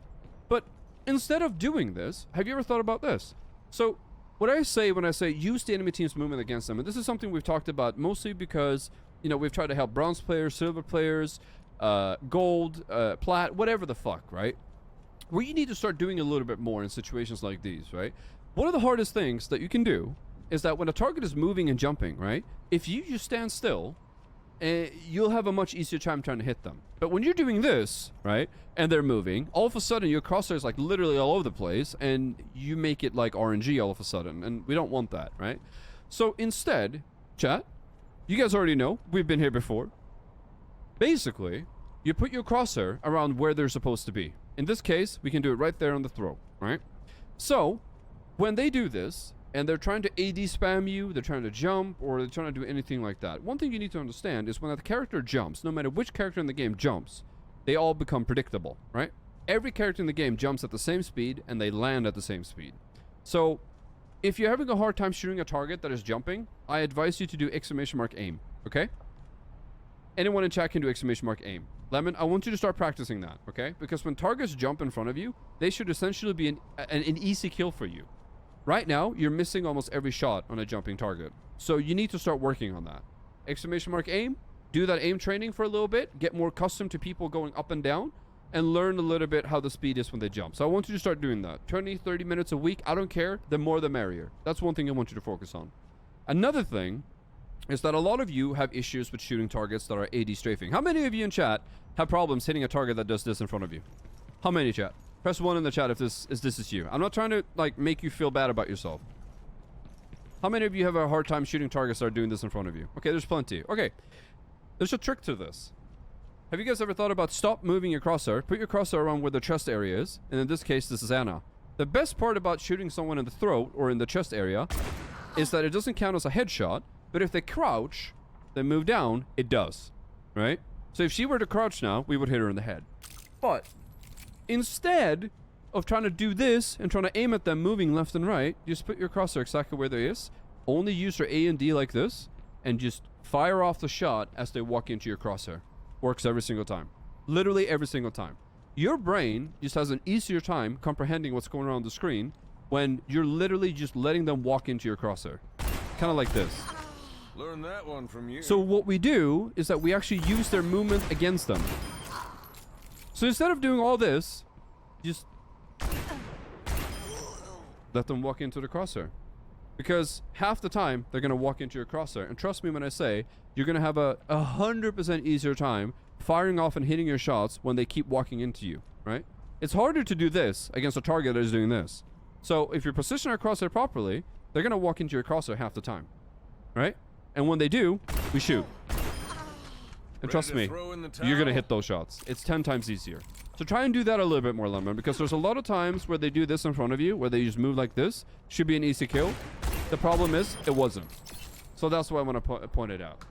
But instead of doing this, have you ever thought about this? So what I say when I say use the enemy team's movement against them, and this is something we've talked about mostly because, you know, we've tried to help bronze players, silver players, gold, plat, whatever the fuck, right? Where you need to start doing a little bit more in situations like these, right? one of the hardest things that you can do is that when a target is moving and jumping, right? If you just stand still, you'll have a much easier time trying to hit them. But when you're doing this, right, and they're moving, all of a sudden your crosshair is like literally all over the place, and you make it like RNG all of a sudden, and we don't want that, right? So instead, chat, you guys already know, we've been here before. Basically, you put your crosshair around where they're supposed to be. In this case, we can do it right there on the throat, right? So, when they do this, and they're trying to AD spam you, they're trying to jump, or they're trying to do anything like that, one thing you need to understand is when the character jumps, no matter which character in the game jumps, they all become predictable, right? Every character in the game jumps at the same speed, and they land at the same speed. So, if you're having a hard time shooting a target that is jumping, I advise you to do !aim, okay? Anyone in chat can do !aim. Lemon, I want you to start practicing that, okay? Because when targets jump in front of you, they should essentially be an easy kill for you. Right now, you're missing almost every shot on a jumping target. So you need to start working on that. !aim, do that aim training for a little bit, get more accustomed to people going up and down, and learn a little bit how the speed is when they jump. So I want you to start doing that. 20, 30 minutes a week, I don't care. The more the merrier. That's one thing I want you to focus on. Another thing is that a lot of you have issues with shooting targets that are AD strafing. How many of you in chat have problems hitting a target that does this in front of you? How many, chat? Press 1 in the chat if this is you. I'm not trying to like make you feel bad about yourself. How many of you have a hard time shooting targets that are doing this in front of you? Okay, there's plenty. Okay, there's a trick to this. Have you guys ever thought about stop moving your crosshair, put your crosshair around where the chest area is, and in this case, this is Anna. The best part about shooting someone in the throat or in the chest area is that it doesn't count as a headshot, but if they crouch, then move down, it does, right? So if she were to crouch now, we would hit her in the head. But instead of trying to do this and trying to aim at them moving left and right, you just put your crosshair exactly where they is, only use your A and D like this, and just fire off the shot as they walk into your crosshair. Works every single time. Literally every single time. Your brain just has an easier time comprehending what's going on the screen when you're literally just letting them walk into your crosshair. Kind of like this. Learn that one from you. So what we do is that we actually use their movement against them. So instead of doing all this, just let them walk into the crosshair. Because half the time, they're going to walk into your crosshair. And trust me when I say, you're going to have a 100% easier time firing off and hitting your shots when they keep walking into you, right? It's harder to do this against a target that is doing this. So if you position our crosshair properly, they're going to walk into your crosshair half the time, right? And when they do, we shoot. And trust me, you're going to hit those shots. It's 10 times easier. So try and do that a little bit more, Lemon, because there's a lot of times where they do this in front of you, where they just move like this. Should be an easy kill. The problem is, it wasn't. So that's why I want to point it out.